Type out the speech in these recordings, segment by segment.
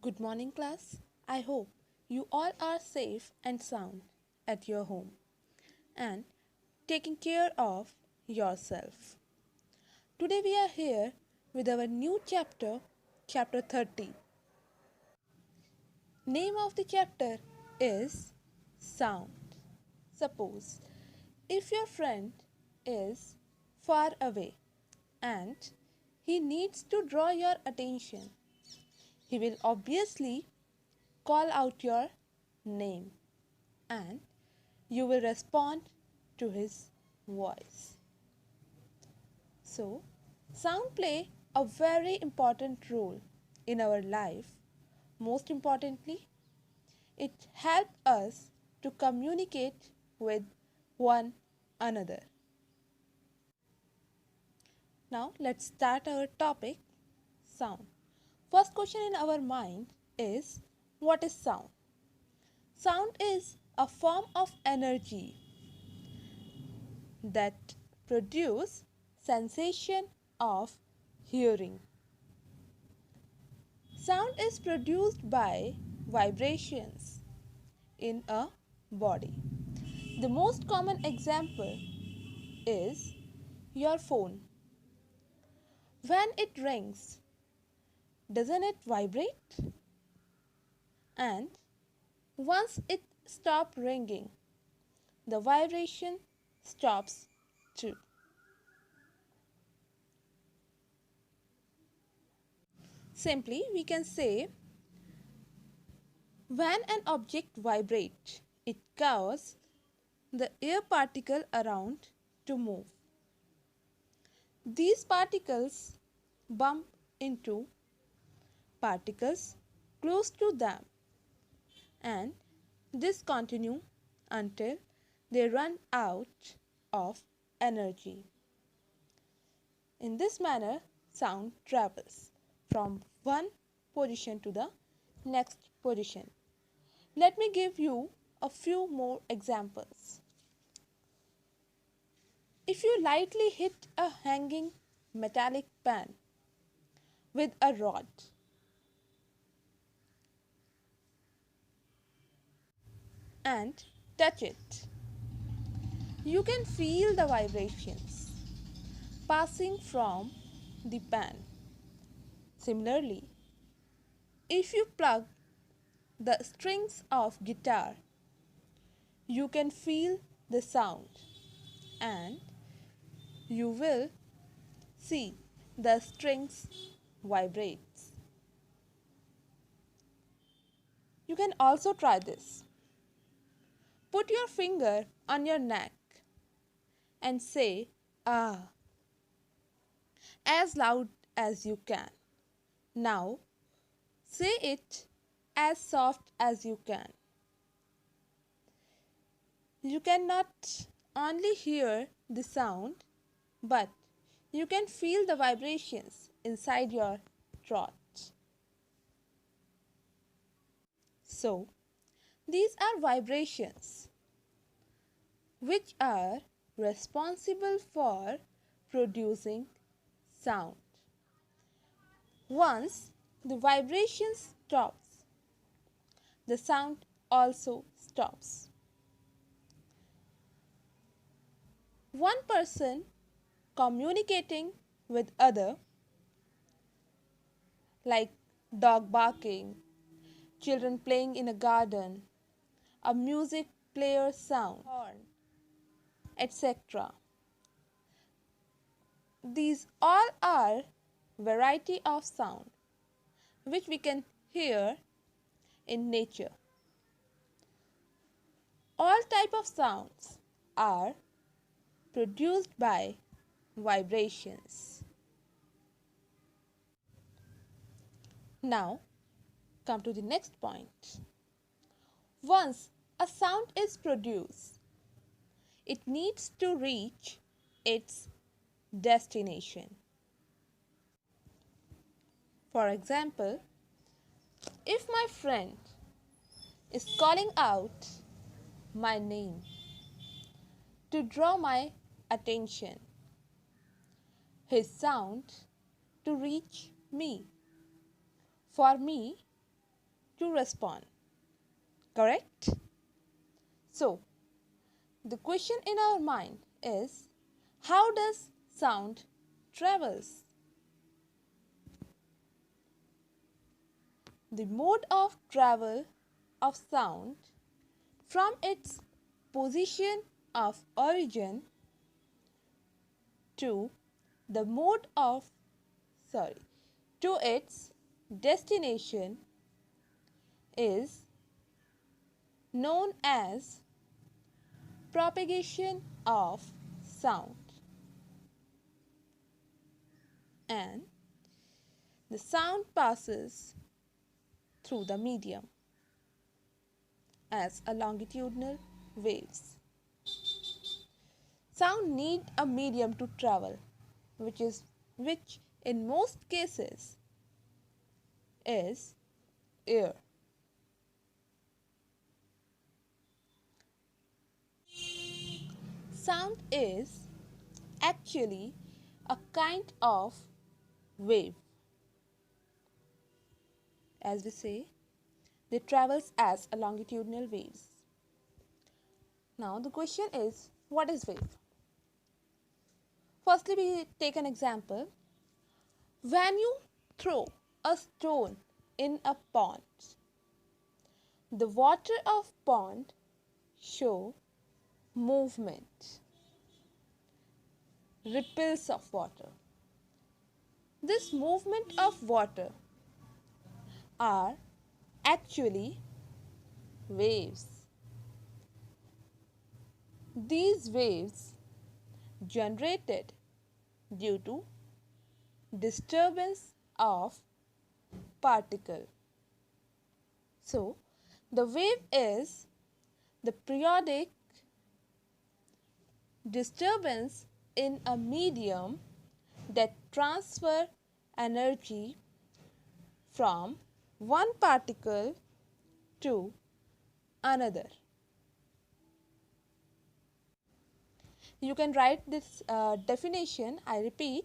Good morning, class. I hope you all are safe and sound at your home and taking care of yourself. Today we are here with our new chapter, chapter 30. Name of the chapter is Sound. Suppose if your friend is far away and he needs to draw your attention, he will obviously call out your name and you will respond to his voice. So, sound play a very important role in our life. Most importantly, it helps us to communicate with one another. Now, let's start our topic, sound. First question in our mind is, what is sound? Sound is a form of energy that produce sensation of hearing. Sound is produced by vibrations in a body. The most common example is your phone. When it rings, doesn't it vibrate? And once it stops ringing, the vibration stops too. Simply, we can say when an object vibrates, it causes the air particle around to move. These particles bump into particles close to them and this continues until they run out of energy. In this manner, sound travels from one position to the next position. Let me give you a few more examples. If you lightly hit a hanging metallic pan with a rod, and touch it, you can feel the vibrations passing from the pan. Similarly, if you plug the strings of guitar, you can feel the sound and you will see the strings vibrates. You can also try this. Put your finger on your neck and say ah as loud as you can. Now say it as soft as you can. You cannot only hear the sound, but you can feel the vibrations inside your throat. So, these are vibrations which are responsible for producing sound. Once the vibration stops, the sound also stops. One person communicating with other, like dog barking, children playing in a garden, a music player sound, horn, etc. These all are variety of sound which we can hear in nature. All type of sounds are produced by vibrations. Now come to the next point. Once a sound is produced, it needs to reach its destination. For example, if my friend is calling out my name to draw my attention, his sound to reach me. For me, to respond. Correct? So, the question in our mind is, how does sound travels? The mode of travel of sound from its position of origin to the mode of to its destination is known as propagation of sound, and the sound passes through the medium as a longitudinal waves. Sound need a medium to travel, which in most cases is air. Sound is actually a kind of wave. As we say, they travels as a longitudinal waves. Now the question is, what is wave? Firstly, we take an example. When you throw a stone in a pond, the water of pond show movement, ripples of water. This movement of water are actually waves. These waves generated due to disturbance of particle. So, the wave is the periodic disturbance in a medium that transfer energy from one particle to another. You can write this definition. I repeat,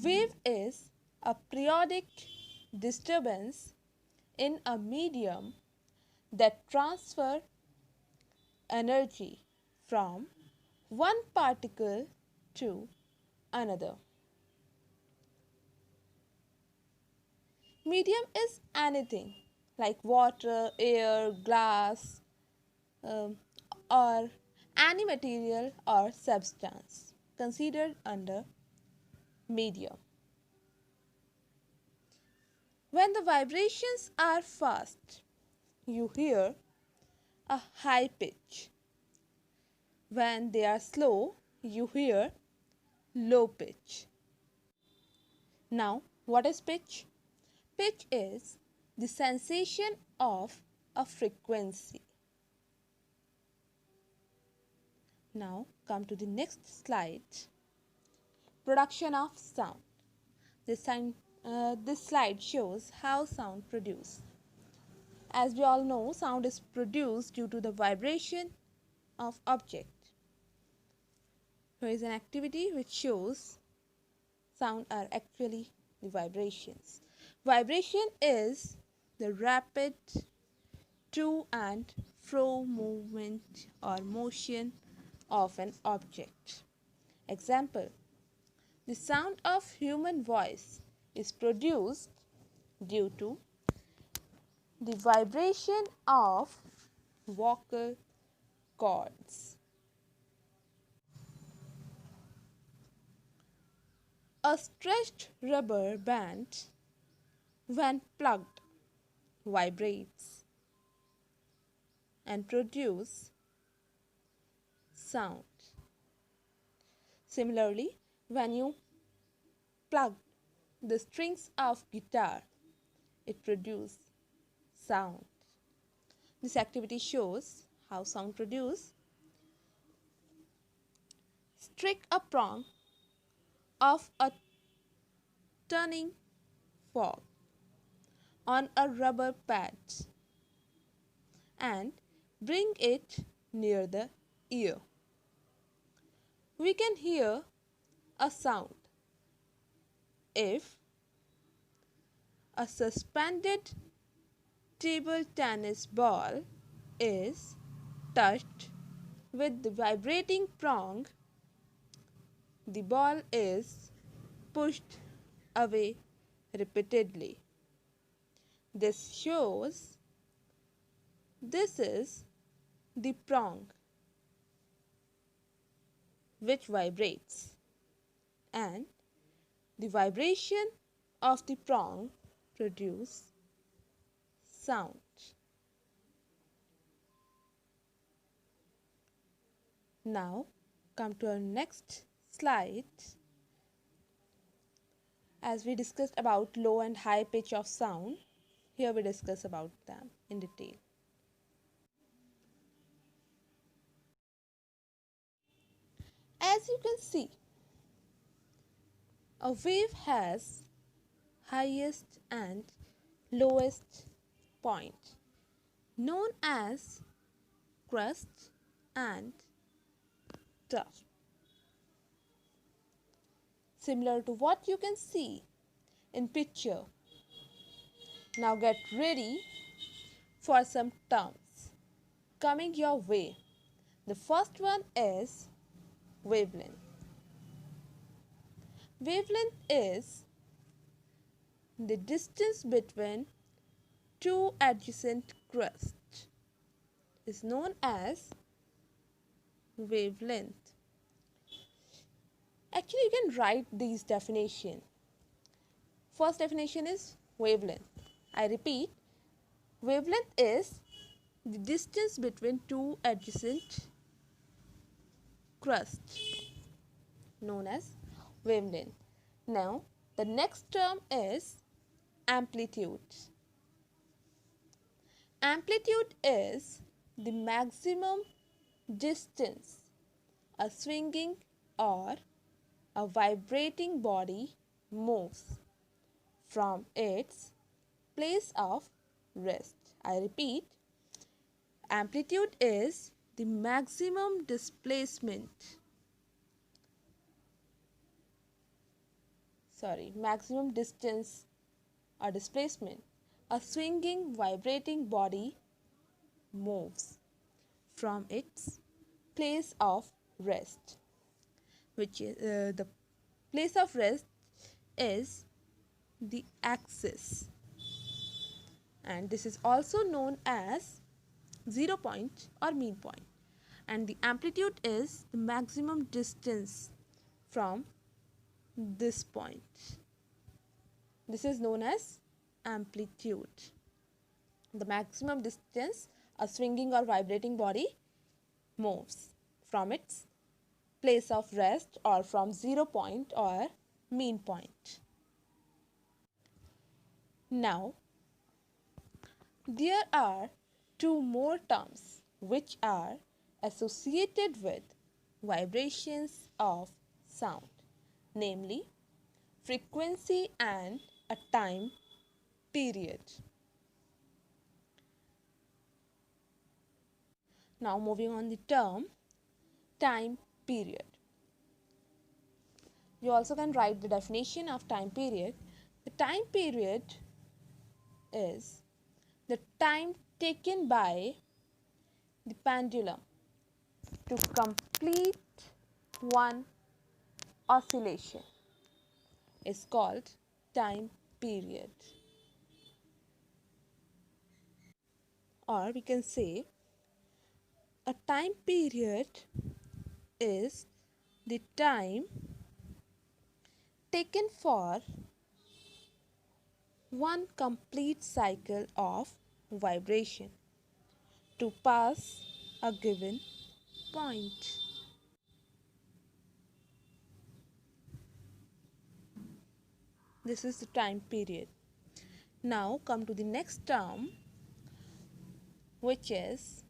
wave is a periodic disturbance in a medium that transfer energy from one particle to another. Medium is anything like water, air, glass, or any material or substance considered under medium. When the vibrations are fast, you hear a high pitch. When they are slow, you hear low pitch. Now, what is pitch? Pitch is the sensation of a frequency. Now, come to the next slide. Production of sound. This slide shows how sound produced. As we all know, sound is produced due to the vibration of object. Here is an activity which shows sound are actually the vibrations. Vibration is the rapid to and fro movement or motion of an object. Example, the sound of human voice is produced due to the vibration of vocal cords. A stretched rubber band, when plugged, vibrates and produces sound. Similarly, when you plug the strings of guitar, it produces sound. This activity shows how sound produced. Strike a prong of a turning fork on a rubber pad and bring it near the ear. We can hear a sound if a suspended table tennis ball is touched with the vibrating prong, the ball is pushed away repeatedly. This shows this is the prong which vibrates, and the vibration of the prong produces sound. Now come to our next slide. As we discussed about low and high pitch of sound, here we discuss about them in detail. As you can see, a wave has highest and lowest point, known as crest and trough. Similar to what you can see in picture. Now get ready for some terms coming your way. The first one is wavelength. Wavelength is the distance between two adjacent crests. Is known as wavelength. Actually, you can write these definition. First definition is wavelength. I repeat, wavelength is the distance between two adjacent crusts, known as wavelength. Now, the next term is amplitude. Amplitude is the maximum distance a swinging or a vibrating body moves from its place of rest. I repeat, amplitude is the maximum displacement. Maximum distance or displacement a swinging vibrating body moves from its place of rest, which is the place of rest is the axis, and this is also known as 0 point or mean point, and the amplitude is the maximum distance from this point. This is known as amplitude, the maximum distance a swinging or vibrating body moves from its place of rest or from 0 point or mean point. Now, there are two more terms which are associated with vibrations of sound, namely frequency and a time period. Now moving on the term time period. You also can write the definition of time period. The time period is the time taken by the pendulum to complete one oscillation is called time period. Or we can say a time period is the time taken for one complete cycle of vibration to pass a given point. This is the time period. Now come to the next term, which is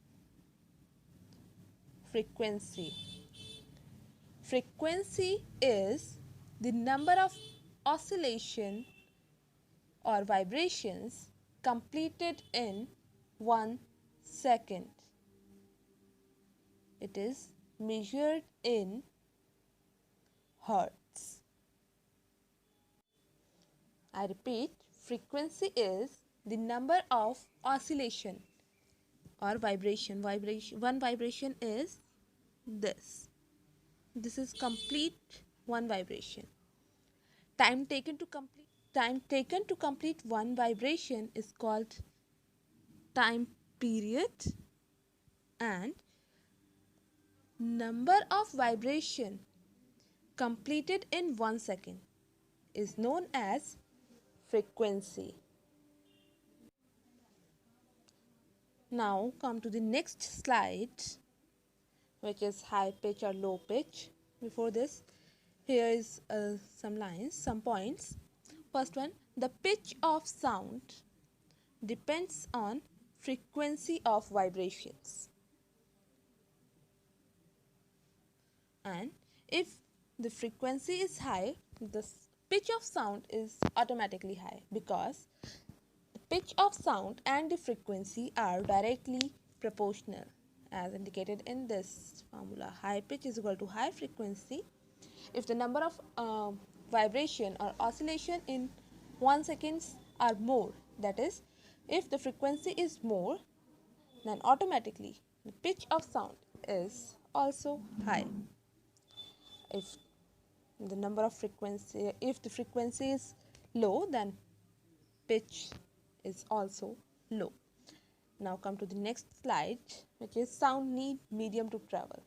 frequency. Frequency is the number of oscillation or vibrations completed in 1 second. It is measured in hertz. I repeat, frequency is the number of oscillation or vibration. One vibration is this. This is complete one vibration. Time taken to complete one vibration is called time period, and number of vibration completed in 1 second is known as frequency. Now come to the next slide, which is high pitch or low pitch. Before this, here is some lines, some points. First one, the pitch of sound depends on frequency of vibrations. And if the frequency is high, the pitch of sound is automatically high, because the pitch of sound and the frequency are directly proportional, as indicated in this formula. High pitch is equal to high frequency. If the number of vibration or oscillation in 1 second are more, that is, if the frequency is more, then automatically the pitch of sound is also high. If the frequency is low, then pitch is also low. Now come to the next slide, which is sound need medium to travel.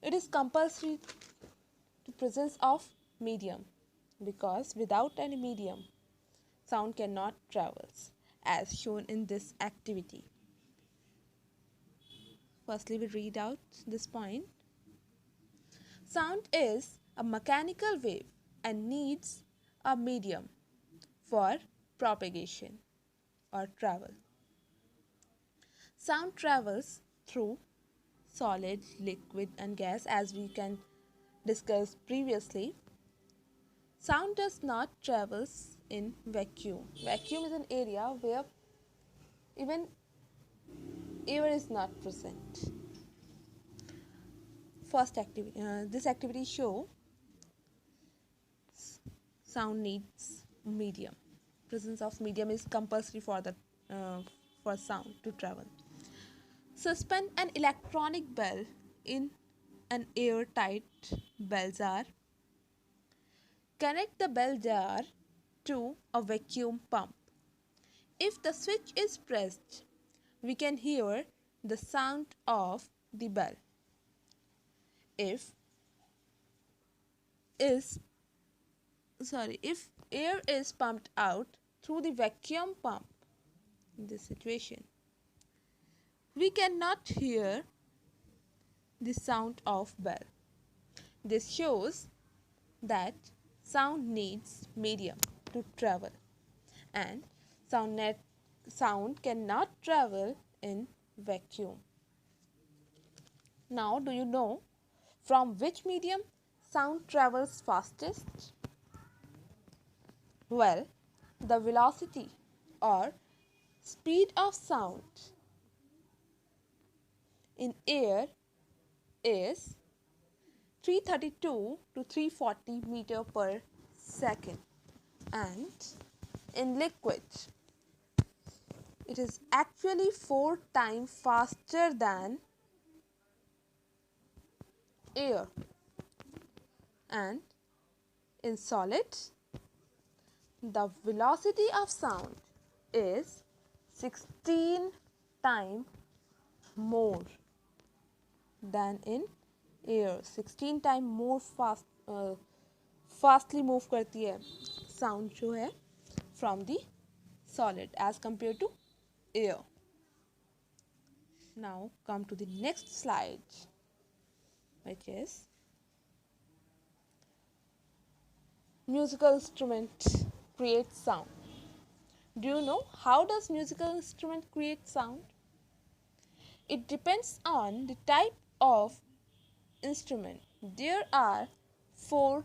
It is compulsory to presence of medium, because without any medium, sound cannot travel, as shown in this activity. Firstly, we read out this point. Sound is a mechanical wave and needs a medium for propagation or travel. Sound travels through solid, liquid and gas, as we can discuss previously. Sound does not travel in vacuum. Vacuum is an area where even air is not present. First activity, this activity show sound needs medium. Presence of medium is compulsory for sound to travel. Suspend an electronic bell in an airtight bell jar. Connect the bell jar to a vacuum pump. If the switch is pressed, we can hear the sound of the bell. If air is pumped out through the vacuum pump, in this situation, we cannot hear the sound of bell. This shows that sound needs medium to travel, and sound cannot travel in vacuum. Now, do you know from which medium sound travels fastest? Well, the velocity or speed of sound in air is 332 to 340 meter per second, and in liquid it is actually 4 times faster than air, and in solid the velocity of sound is 16 times more than in air. 16 time more fastly move करती है sound जो है from the solid as compare to air. Now come to the next slide, which is musical instrument create sound. Do you know how does musical instrument create sound? It depends on the type of instrument. There are 4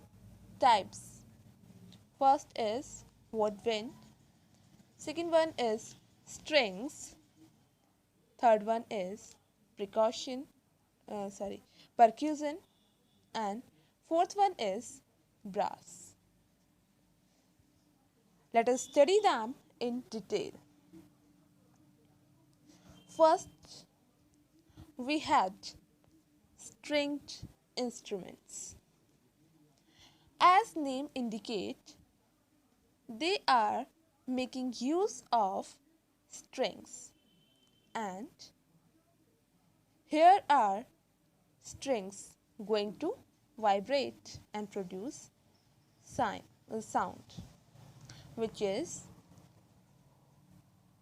types. First is woodwind, second one is strings, third one is percussion, and fourth one is brass. Let us study them in detail. First, we had stringed instruments. As name indicate, they are making use of strings, and here are strings going to vibrate and produce sound, which is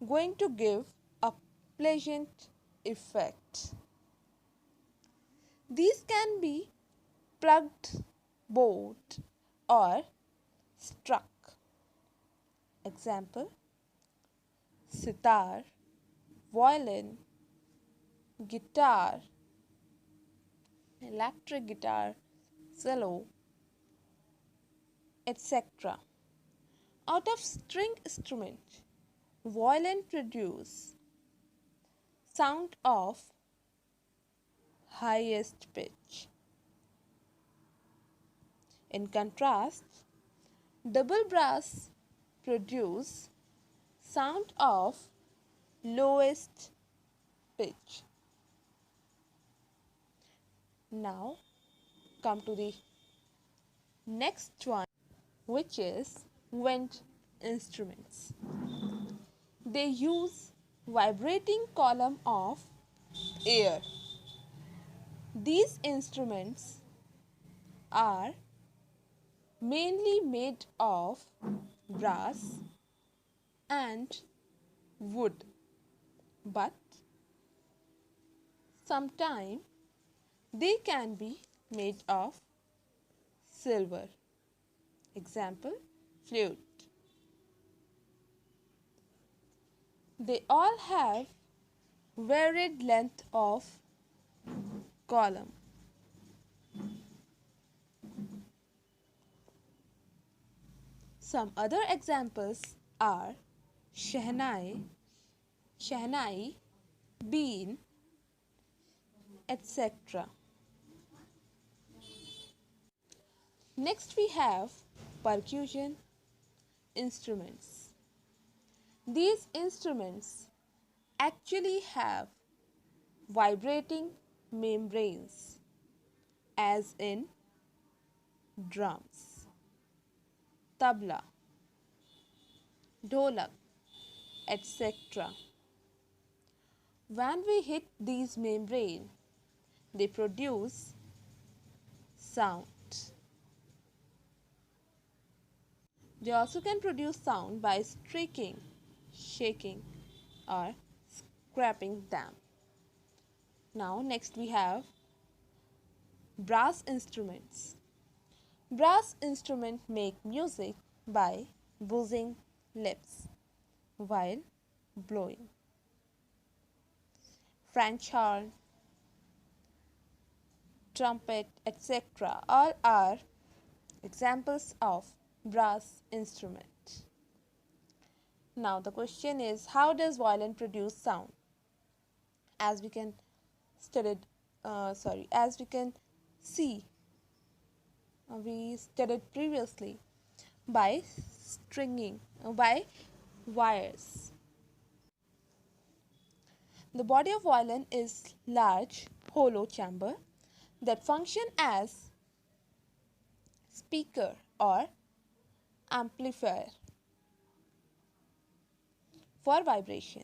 going to give a pleasant effect. These can be plucked, bowed, or struck. Example: sitar, violin, guitar, electric guitar, cello, etc. Out of string instrument, violin produce sound of highest pitch. In contrast, double brass produce sound of lowest pitch. Now come to the next one, which is wind instruments. They use vibrating column of air. These instruments are mainly made of brass and wood, but sometimes they can be made of silver. Example: flute. They all have varied length of column. Some other examples are shehnai, bean, etc. Next we have percussion instruments. These instruments actually have vibrating membranes, as in drums, tabla, dholak, etc. When we hit these membranes, they produce sound. They also can produce sound by striking, shaking, or scraping them. Now next we have brass instruments. Brass instruments make music by buzzing lips while blowing. French horn, trumpet, etc. all are examples of brass instrument. Now the question is, how does violin produce sound? As we can see, we studied previously, by stringing, by wires. The body of violin is large hollow chamber that function as speaker or amplifier for vibration.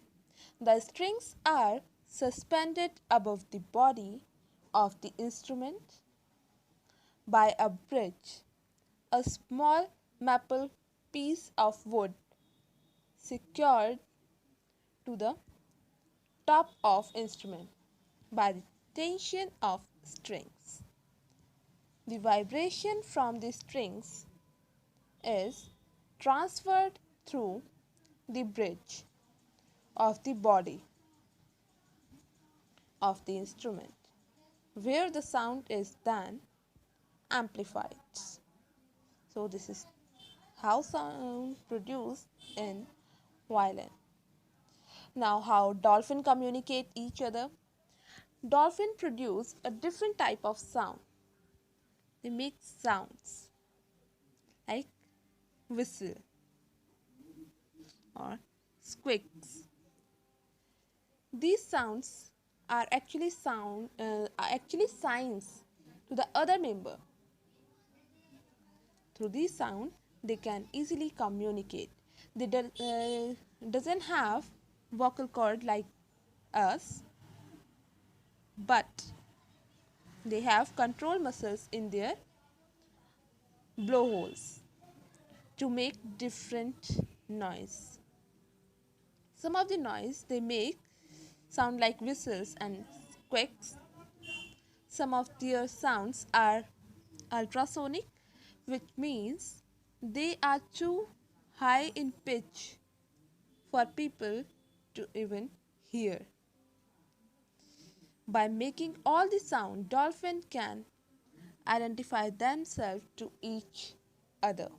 The strings are suspended above the body of the instrument by a bridge, a small maple piece of wood secured to the top of instrument by the tension of strings. The vibration from the strings is transferred through the bridge of the body of the instrument, where the sound is then amplified. So this is how sound produced in violin. Now how dolphin communicate each other. Dolphin produce a different type of sound. They make sounds like whistle or squeaks. These sounds are actually signs to the other member. Through these sounds, they can easily communicate. They doesn't have vocal cord like us, but they have control muscles in their blowholes to make different noise. Some of the noise they make sound like whistles and squeaks. Some of their sounds are ultrasonic, which means they are too high in pitch for people to even hear. By making all the sound, dolphin can identify themselves to each other.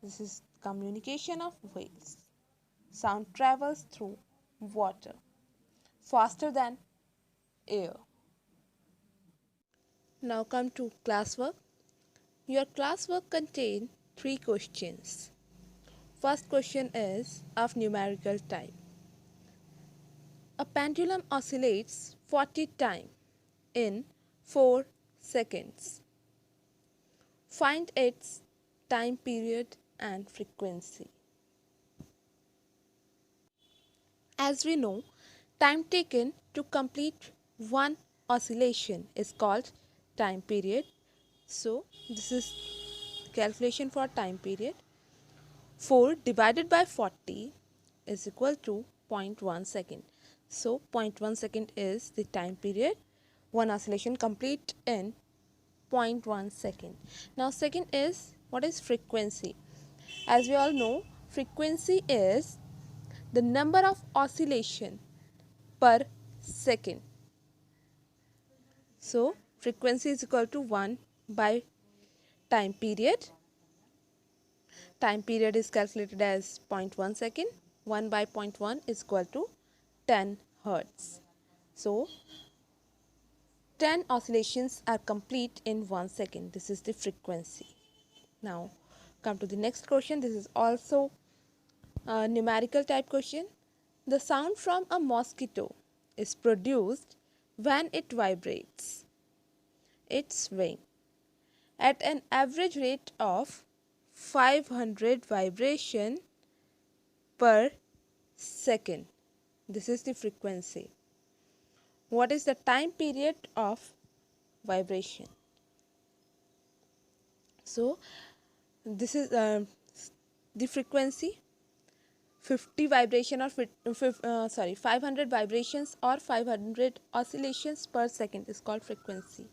This is communication of whales. Sound travels through water faster than air. Now come to classwork. Your classwork contains 3 questions. First question is of numerical type. A pendulum oscillates 40 times in 4 seconds. Find its time period and frequency. As we know, time taken to complete one oscillation is called time period. So, this is calculation for time period. 4 divided by 40 is equal to 0.1 second. So, 0.1 second is the time period. One oscillation complete in 0.1 second. Now, second is what is frequency? As we all know, frequency is the number of oscillation per second. So, frequency is equal to 1 by time period. Time period is calculated as 0.1 second. 1 by 0.1 is equal to 10 hertz. So, 10 oscillations are complete in 1 second. This is the frequency. Now, come to the next question. This is also a numerical type question. The sound from a mosquito is produced when it vibrates its wing at an average rate of 500 vibration per second. This is the frequency. What is the time period of vibration? So, this is the frequency. 50 vibration or 500 vibrations or 500 oscillations per second is called frequency.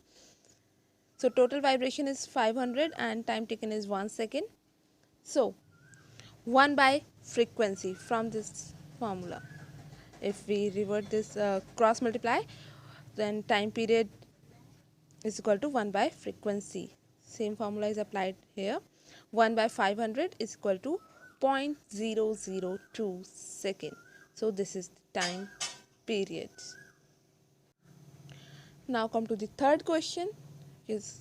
So total vibration is 500 and time taken is 1 second. So 1 by frequency from this formula. If we revert this cross multiply, then time period is equal to 1 by frequency. Same formula is applied here. 1 by 500 is equal to 0.002 second. So this is the time period. Now come to the third question, is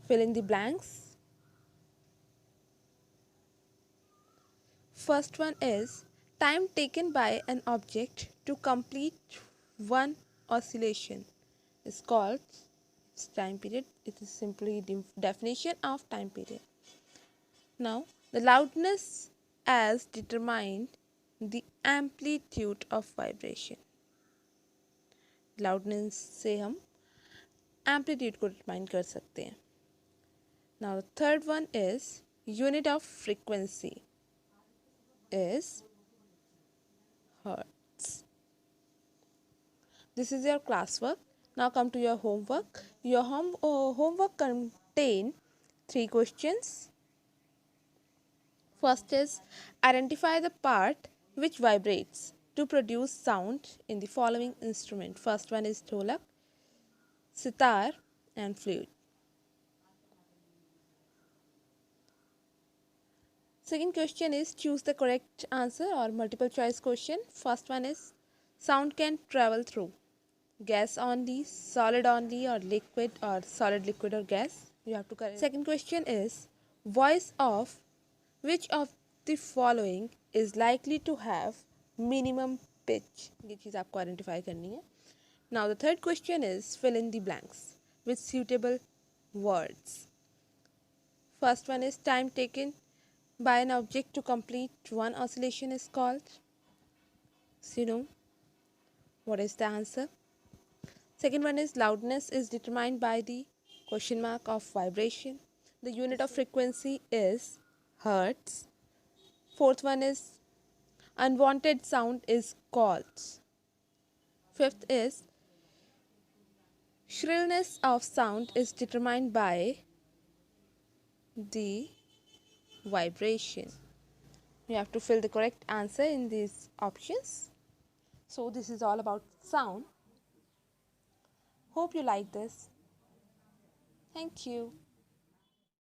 fill in the blanks. First one is time taken by an object to complete one oscillation is called time period. It is simply the definition of time period. Now the loudness as determined the amplitude of vibration. Loudness से हम amplitude को determine कर सकते हैं. Now the third one is unit of frequency is hertz. This is your classwork. Now come to your homework. Your homework contain 3 questions. First is identify the part which vibrates to produce sound in the following instrument. First one is dholak, sitar and flute. Second question is choose the correct answer or multiple choice question. First one is sound can travel through gas only, solid only or liquid or solid, liquid or gas. You have to correct. Second question is voice of which of the following is likely to have minimum pitch? ये चीज़ आपको identify करनी है. Now the third question is fill in the blanks with suitable words. First one is time taken by an object to complete one oscillation is called. So you know what is the answer. Second one is loudness is determined by the question mark of vibration. The unit of frequency is hertz. Fourth one is unwanted sound is called. Fifth is shrillness of sound is determined by the vibration. You have to fill the correct answer in these options. So this is all about sound. Hope you like this. Thank you.